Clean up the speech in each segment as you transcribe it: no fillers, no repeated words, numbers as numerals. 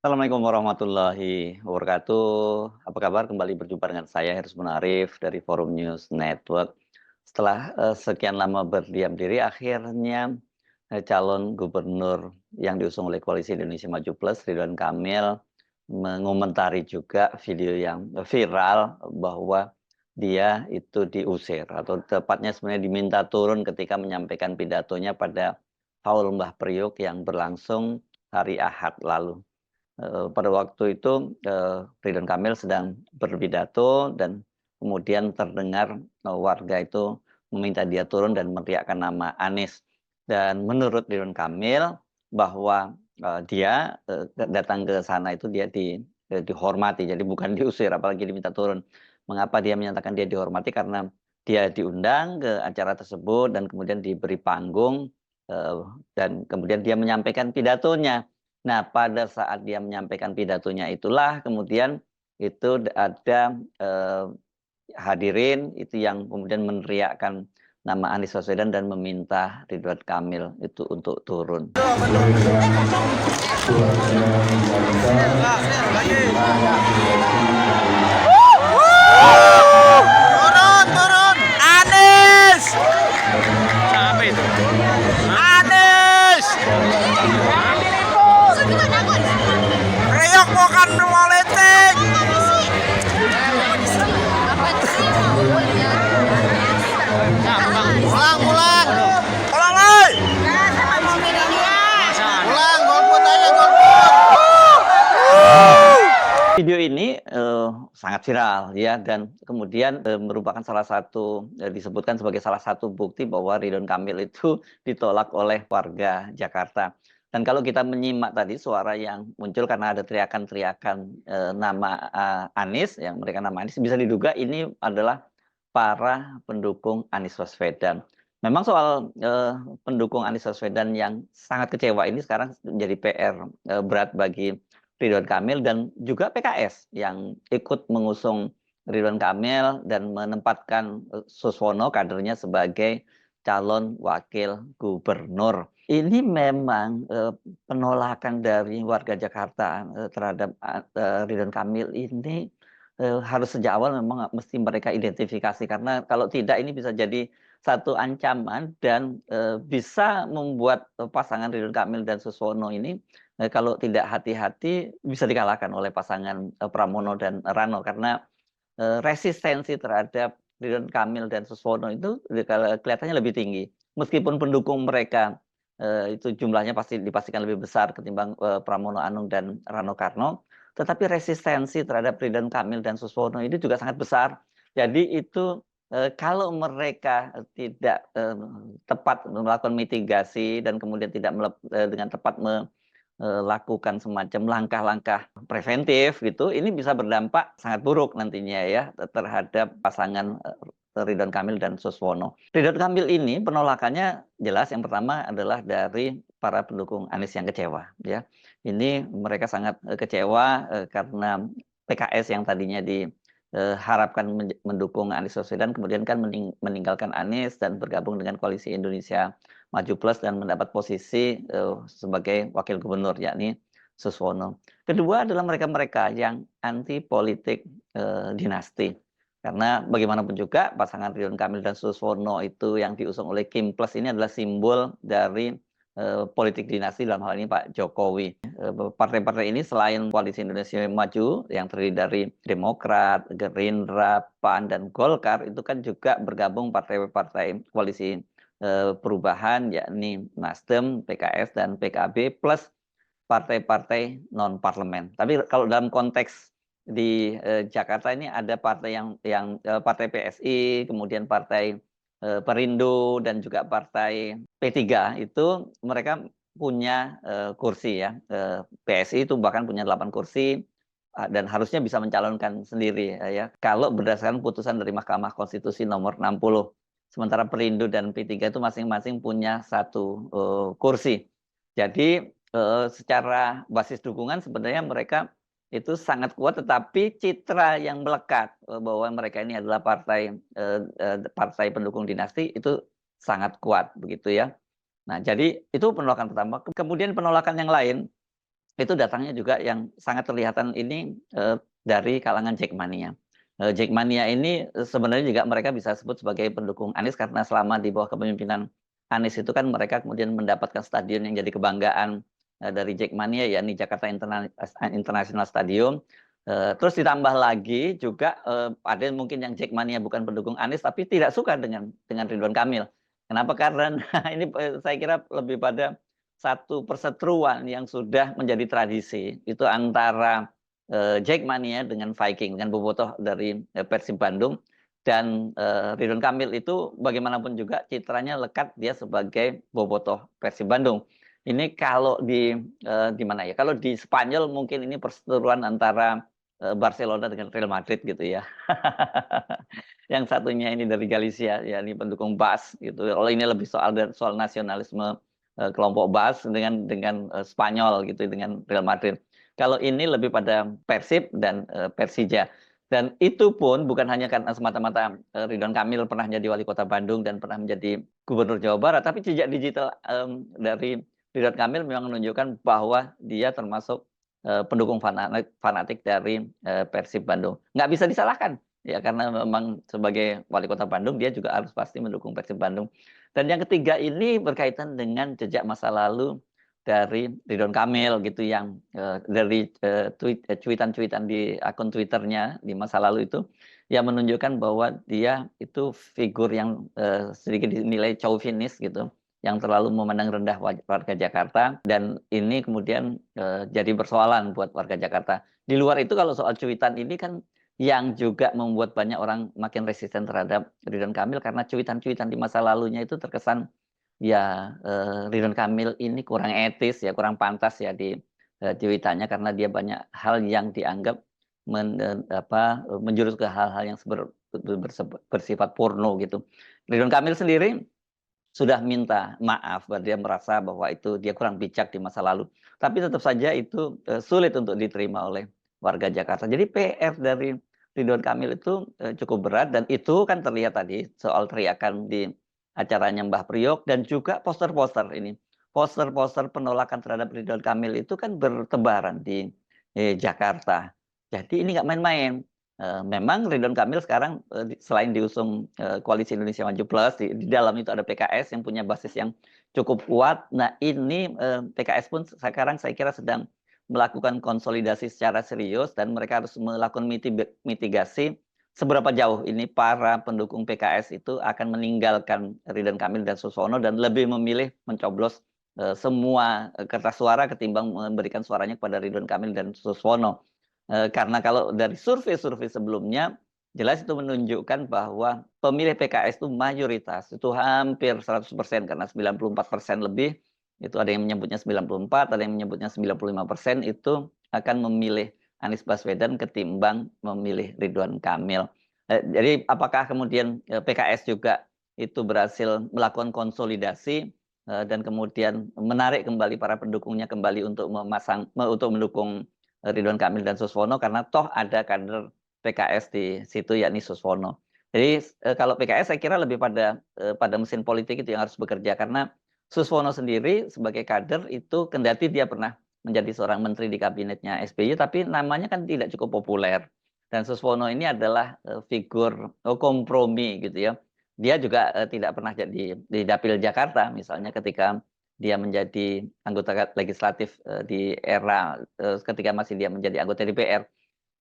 Assalamualaikum warahmatullahi wabarakatuh. Apa kabar? Kembali berjumpa dengan saya Hersman Arif dari Forum News Network. Setelah sekian lama berdiam diri, akhirnya calon gubernur yang diusung oleh Koalisi Indonesia Maju Plus, Ridwan Kamil, mengomentari juga video yang viral bahwa dia itu diusir atau tepatnya sebenarnya diminta turun ketika menyampaikan pidatonya pada Haul Mbah Priuk yang berlangsung hari Ahad lalu. Pada waktu itu, Ridwan Kamil sedang berpidato dan kemudian terdengar, warga itu meminta dia turun dan meneriakkan nama Anies. Dan menurut Ridwan Kamil bahwa, dia, datang ke sana itu dia dihormati, jadi bukan diusir apalagi diminta turun. Mengapa dia menyatakan dia dihormati? Karena dia diundang ke acara tersebut dan kemudian diberi panggung, eee, dan kemudian dia menyampaikan pidatonya. Nah, pada saat dia menyampaikan pidatonya itulah kemudian itu ada, hadirin itu yang kemudian meneriakkan nama Anies Baswedan dan meminta Ridwan Kamil itu untuk turun. Turun, turun. Anies. Siapa itu? Anies. Riok bukan politik. Pulang, pulang. Pulang, woi. Pulang, golput aja, golput. Video ini, sangat viral ya dan kemudian, merupakan salah satu, disebutkan sebagai salah satu bukti bahwa Ridwan Kamil itu ditolak oleh warga Jakarta. Dan kalau kita menyimak tadi suara yang muncul karena ada teriakan-teriakan, nama, Anies, yang mereka nama Anies, bisa diduga ini adalah para pendukung Anies Baswedan. Memang soal, pendukung Anies Baswedan yang sangat kecewa ini sekarang menjadi PR, berat bagi Ridwan Kamil dan juga PKS yang ikut mengusung Ridwan Kamil dan menempatkan, Suswono kadernya sebagai calon wakil gubernur. Ini memang, penolakan dari warga Jakarta, terhadap, Ridwan Kamil ini, harus sejak awal memang mesti mereka identifikasi karena kalau tidak ini bisa jadi satu ancaman dan, bisa membuat, pasangan Ridwan Kamil dan Suswono ini kalau tidak hati-hati bisa dikalahkan oleh pasangan, Pramono dan Rano karena, resistensi terhadap Ridwan Kamil dan Suswono itu kelihatannya lebih tinggi. Meskipun pendukung mereka, itu jumlahnya pasti dipastikan lebih besar ketimbang, Pramono Anung dan Rano Karno, tetapi resistensi terhadap Ridwan Kamil dan Suswono ini juga sangat besar. Jadi itu, kalau mereka tidak, tepat melakukan mitigasi dan kemudian tidak dengan tepat lakukan semacam langkah-langkah preventif gitu, ini bisa berdampak sangat buruk nantinya ya terhadap pasangan, Ridwan Kamil dan Suswono. Ridwan Kamil ini penolakannya jelas yang pertama adalah dari para pendukung Anies yang kecewa ya. Ini mereka sangat, kecewa, karena PKS yang tadinya diharapkan mendukung Anies Baswedan kemudian kan meninggalkan Anies dan bergabung dengan Koalisi Indonesia Maju Plus dan mendapat posisi, sebagai wakil gubernur yakni Suswono. Kedua adalah mereka-mereka yang anti politik, dinasti. Karena bagaimanapun juga pasangan Ridwan Kamil dan Suswono itu yang diusung oleh Kim Plus ini adalah simbol dari, politik dinasti dalam hal ini Pak Jokowi. Partai-partai ini selain Koalisi Indonesia Maju yang terdiri dari Demokrat, Gerindra, PAN, dan Golkar itu kan juga bergabung partai-partai koalisi perubahan yakni Nasdem, PKS, dan PKB plus partai-partai non parlemen. Tapi kalau dalam konteks di, Jakarta ini ada partai partai PSI, kemudian partai, Perindo dan juga partai P3 itu mereka punya, kursi ya, PSI itu bahkan punya 8 kursi, dan harusnya bisa mencalonkan sendiri, ya, kalau berdasarkan putusan dari Mahkamah Konstitusi nomor 60. Sementara Perindo dan P3 itu masing-masing punya satu kursi. Jadi, secara basis dukungan sebenarnya mereka itu sangat kuat, tetapi citra yang melekat, bahwa mereka ini adalah partai, partai pendukung dinasti itu sangat kuat, begitu ya. Nah, jadi itu penolakan pertama. Kemudian penolakan yang lain itu datangnya juga yang sangat kelihatan ini dari kalangan Jackmania. Jackmania ini sebenarnya juga mereka bisa sebut sebagai pendukung Anies karena selama di bawah kepemimpinan Anies itu kan mereka kemudian mendapatkan stadion yang jadi kebanggaan dari Jackmania, yakni Jakarta International Stadium. Terus ditambah lagi juga ada mungkin yang Jackmania bukan pendukung Anies tapi tidak suka dengan Ridwan Kamil. Kenapa? Karena ini saya kira lebih pada satu perseteruan yang sudah menjadi tradisi itu antara Jackmania dengan Viking, dengan bobotoh dari Persib Bandung. Dan Ridwan Kamil itu bagaimanapun juga citranya lekat dia sebagai bobotoh Persib Bandung. Ini kalau di mana ya? Kalau di Spanyol mungkin ini perseteruan antara Barcelona dengan Real Madrid gitu ya. Yang satunya ini dari Galicia, ya ini pendukung Bas gitu. Kalau ini lebih soal nasionalisme kelompok Bas dengan Spanyol gitu, dengan Real Madrid. Kalau ini lebih pada Persib dan Persija. Dan itu pun bukan hanya karena semata-mata Ridwan Kamil pernah jadi wali kota Bandung dan pernah menjadi gubernur Jawa Barat, tapi jejak digital dari Ridwan Kamil memang menunjukkan bahwa dia termasuk pendukung fanatik dari Persib Bandung. Nggak bisa disalahkan, ya karena memang sebagai wali kota Bandung dia juga harus pasti mendukung Persib Bandung. Dan yang ketiga ini berkaitan dengan jejak masa lalu dari Ridwan Kamil gitu yang dari cuitan-cuitan di akun Twitternya di masa lalu itu yang menunjukkan bahwa dia itu figur yang sedikit dinilai chauvinis gitu, yang terlalu memandang rendah warga Jakarta, dan ini kemudian jadi persoalan buat warga Jakarta. Di luar itu kalau soal cuitan ini kan yang juga membuat banyak orang makin resisten terhadap Ridwan Kamil karena cuitan-cuitan di masa lalunya itu terkesan ya Ridwan Kamil ini kurang etis ya, kurang pantas ya di cuitannya karena dia banyak hal yang dianggap menjurus ke hal-hal yang bersifat porno gitu. Ridwan Kamil sendiri sudah minta maaf bahwa dia merasa bahwa itu dia kurang bijak di masa lalu. Tapi tetap saja itu sulit untuk diterima oleh warga Jakarta. Jadi PR dari Ridwan Kamil itu cukup berat dan itu kan terlihat tadi soal teriakan di acaranya Mbah Priok dan juga poster-poster ini. Poster-poster penolakan terhadap Ridwan Kamil itu kan bertebaran di Jakarta. Jadi ini nggak main-main. Memang Ridwan Kamil sekarang selain diusung Koalisi Indonesia Maju Plus, di dalam itu ada PKS yang punya basis yang cukup kuat. Nah ini PKS pun sekarang saya kira sedang melakukan konsolidasi secara serius dan mereka harus melakukan mitigasi seberapa jauh ini para pendukung PKS itu akan meninggalkan Ridwan Kamil dan Suswono dan lebih memilih mencoblos semua kertas suara ketimbang memberikan suaranya kepada Ridwan Kamil dan Suswono. Karena kalau dari survei-survei sebelumnya jelas itu menunjukkan bahwa pemilih PKS itu mayoritas itu hampir 100% karena 94% lebih itu ada yang menyebutnya 94, ada yang menyebutnya 95% itu akan memilih Anies Baswedan ketimbang memilih Ridwan Kamil. Jadi apakah kemudian PKS juga itu berhasil melakukan konsolidasi dan kemudian menarik kembali para pendukungnya kembali untuk mendukung Ridwan Kamil dan Suswono karena toh ada kader PKS di situ yakni Suswono. Jadi kalau PKS saya kira lebih pada mesin politik itu yang harus bekerja karena Suswono sendiri sebagai kader itu kendati dia pernah menjadi seorang menteri di kabinetnya SBY tapi namanya kan tidak cukup populer dan Suswono ini adalah figur kompromi gitu ya. Dia juga tidak pernah jadi di Dapil Jakarta misalnya ketika dia menjadi anggota legislatif di era ketika masih dia menjadi anggota DPR.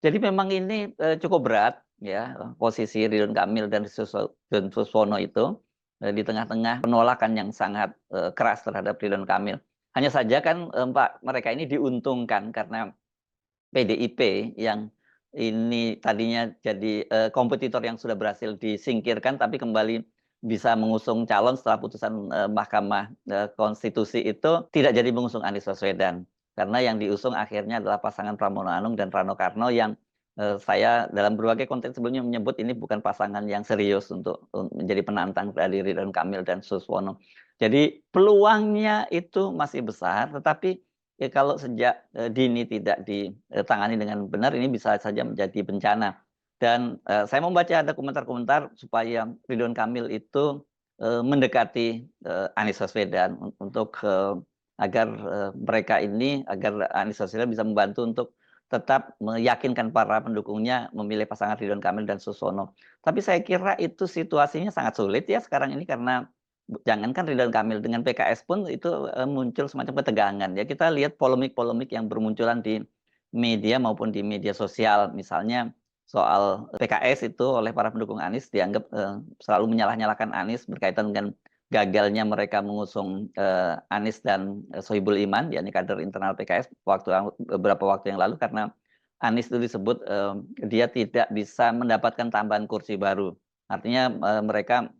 Jadi memang ini cukup berat ya posisi Ridwan Kamil dan Suswono itu di tengah-tengah penolakan yang sangat keras terhadap Ridwan Kamil. Hanya saja kan mereka ini diuntungkan karena PDIP yang ini tadinya jadi kompetitor yang sudah berhasil disingkirkan tapi kembali bisa mengusung calon setelah putusan Mahkamah Konstitusi itu tidak jadi mengusung Anies Baswedan. Karena yang diusung akhirnya adalah pasangan Pramono Anung dan Rano Karno yang saya dalam berbagai konten sebelumnya menyebut ini bukan pasangan yang serius untuk menjadi penantang dari Ridwan Kamil dan Suswono. Jadi peluangnya itu masih besar, tetapi ya, kalau sejak dini tidak ditangani dengan benar, ini bisa saja menjadi bencana. Dan saya membaca ada komentar-komentar supaya Ridwan Kamil itu mendekati Anies Baswedan untuk agar mereka ini, agar Anies Baswedan bisa membantu untuk tetap meyakinkan para pendukungnya memilih pasangan Ridwan Kamil dan Susono. Tapi saya kira itu situasinya sangat sulit ya sekarang ini karena jangankan Ridwan Kamil, dengan PKS pun itu muncul semacam ketegangan ya. Kita lihat polemik-polemik yang bermunculan di media maupun di media sosial. Misalnya soal PKS itu oleh para pendukung Anies dianggap selalu menyalah-nyalahkan Anies berkaitan dengan gagalnya mereka mengusung Anies dan Sohibul Iman, yakni kader internal PKS beberapa waktu yang lalu, karena Anies itu disebut dia tidak bisa mendapatkan tambahan kursi baru. Artinya mereka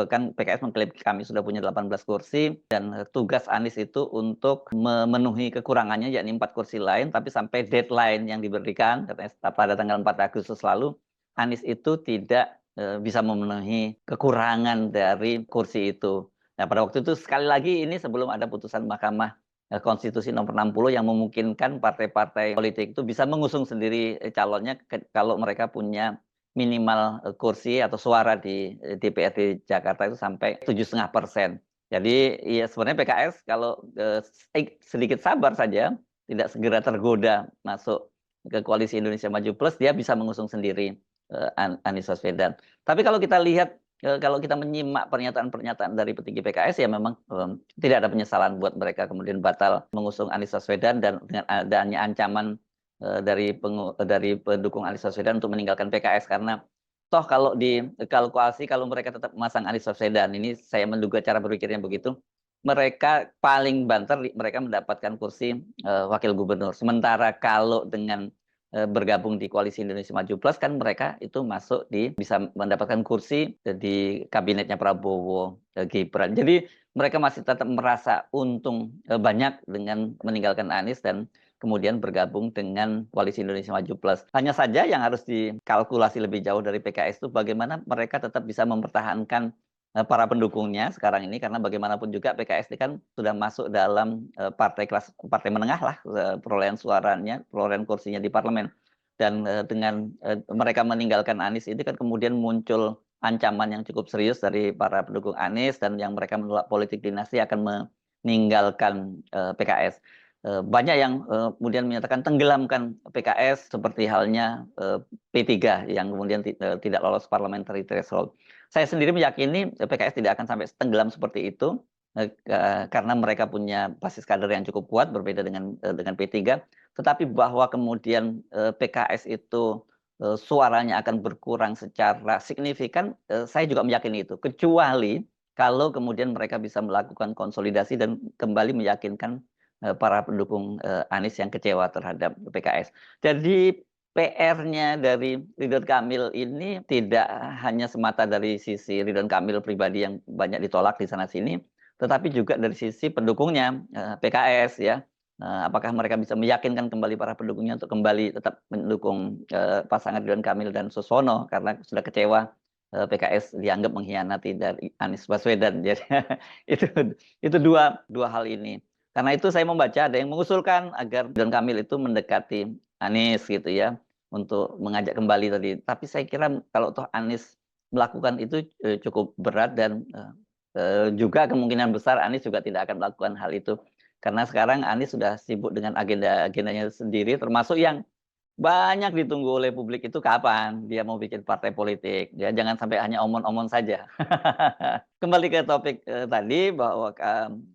kan PKS mengklaim kami sudah punya 18 kursi dan tugas Anies itu untuk memenuhi kekurangannya yakni 4 kursi lain, tapi sampai deadline yang diberikan katanya pada tanggal 4 Agustus lalu Anies itu tidak bisa memenuhi kekurangan dari kursi itu. Nah, pada waktu itu sekali lagi ini sebelum ada putusan Mahkamah Konstitusi nomor 60 yang memungkinkan partai-partai politik itu bisa mengusung sendiri calonnya kalau mereka punya minimal kursi atau suara di DPRD Jakarta itu sampai 7,5%. Jadi ya sebenarnya PKS kalau sedikit sabar saja, tidak segera tergoda masuk ke koalisi Indonesia Maju Plus, dia bisa mengusung sendiri Anies Baswedan. Tapi kalau kita lihat, kalau kita menyimak pernyataan-pernyataan dari petinggi PKS, ya memang tidak ada penyesalan buat mereka kemudian batal mengusung Anies Baswedan, dan dengan adanya ancaman dari pendukung Anies Baswedan untuk meninggalkan PKS, karena toh kalau dikalkulasi kalau mereka tetap memasang Anies Baswedan, ini saya menduga cara berpikirnya begitu, mereka paling banter mereka mendapatkan kursi wakil gubernur. Sementara kalau dengan bergabung di koalisi Indonesia Maju Plus kan mereka itu masuk bisa mendapatkan kursi di kabinetnya Prabowo Gibran. Jadi mereka masih tetap merasa untung banyak dengan meninggalkan Anies dan kemudian bergabung dengan koalisi Indonesia Maju Plus. Hanya saja yang harus dikalkulasi lebih jauh dari PKS itu bagaimana mereka tetap bisa mempertahankan para pendukungnya sekarang ini, karena bagaimanapun juga PKS ini kan sudah masuk dalam partai menengah lah, perolehan suaranya, perolehan kursinya di parlemen. Dan dengan mereka meninggalkan Anies ini kan kemudian muncul ancaman yang cukup serius dari para pendukung Anies, dan yang mereka menolak politik dinasti akan meninggalkan PKS. Banyak yang kemudian menyatakan tenggelamkan PKS seperti halnya P3 yang kemudian tidak lolos parliamentary threshold. Saya sendiri meyakini PKS tidak akan sampai tenggelam seperti itu karena mereka punya basis kader yang cukup kuat berbeda dengan P3, tetapi bahwa kemudian PKS itu suaranya akan berkurang secara signifikan, saya juga meyakini itu, kecuali kalau kemudian mereka bisa melakukan konsolidasi dan kembali meyakinkan para pendukung Anies yang kecewa terhadap PKS. Jadi PR-nya dari Ridwan Kamil ini tidak hanya semata dari sisi Ridwan Kamil pribadi yang banyak ditolak di sana-sini, tetapi juga dari sisi pendukungnya PKS ya. Apakah mereka bisa meyakinkan kembali para pendukungnya untuk kembali tetap mendukung pasangan Ridwan Kamil dan Susono, karena sudah kecewa PKS dianggap mengkhianati dari Anies Baswedan. Jadi itu dua hal ini. Karena itu saya membaca ada yang mengusulkan agar Ridwan Kamil itu mendekati Anies gitu ya, untuk mengajak kembali tadi. Tapi saya kira kalau toh Anies melakukan itu cukup berat, dan juga kemungkinan besar Anies juga tidak akan melakukan hal itu. Karena sekarang Anies sudah sibuk dengan agenda-agendanya sendiri, termasuk yang banyak ditunggu oleh publik itu kapan dia mau bikin partai politik. Ya, jangan sampai hanya omong-omong saja. Kembali ke topik tadi bahwa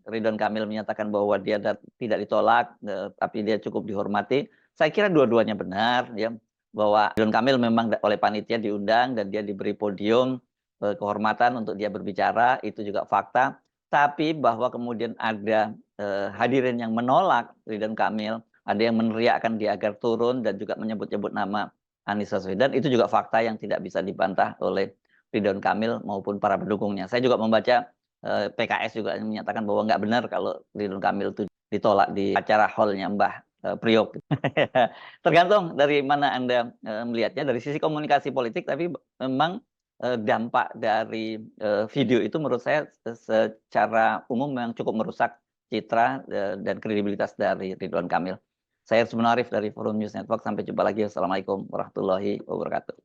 Ridwan Kamil menyatakan bahwa dia tidak ditolak, tapi dia cukup dihormati. Saya kira dua-duanya benar, ya, bahwa Ridwan Kamil memang oleh panitia diundang dan dia diberi podium kehormatan untuk dia berbicara, itu juga fakta. Tapi bahwa kemudian ada hadirin yang menolak Ridwan Kamil, ada yang meneriakkan dia agar turun dan juga menyebut-nyebut nama Anies Baswedan, itu juga fakta yang tidak bisa dibantah oleh Ridwan Kamil maupun para pendukungnya. Saya juga membaca PKS juga menyatakan bahwa nggak benar kalau Ridwan Kamil itu ditolak di acara hall-nya Mbah Priok. Tergantung dari mana Anda melihatnya, dari sisi komunikasi politik, tapi memang dampak dari video itu menurut saya secara umum memang cukup merusak citra dan kredibilitas dari Ridwan Kamil. Saya Arif dari Forum News Network. Sampai jumpa lagi. Assalamualaikum warahmatullahi wabarakatuh.